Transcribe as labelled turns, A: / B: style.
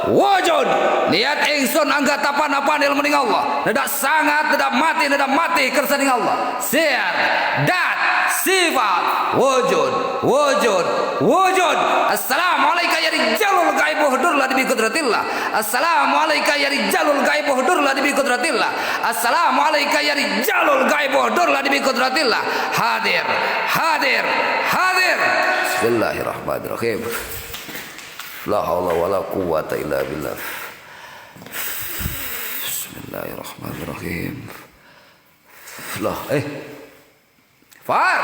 A: wujud. Niat ingsun angga tapan-apan ilmu ning Allah. Nedak sangat, nedak mati kersa ning Allah. Siar, dat, sifat, wujud. Assalamualaikum ya rijalul gaibu hudurlah di qudratillah. Assalamualaikum ya rijalul gaibu hudurlah di qudratillah. Assalamualaikum ya rijalul gaibu hudurlah di qudratillah. Hadir. Bismillahirrahmanirrahim. La haula wala quwwata illa billah. Bismillahirrahmanirrahim. Far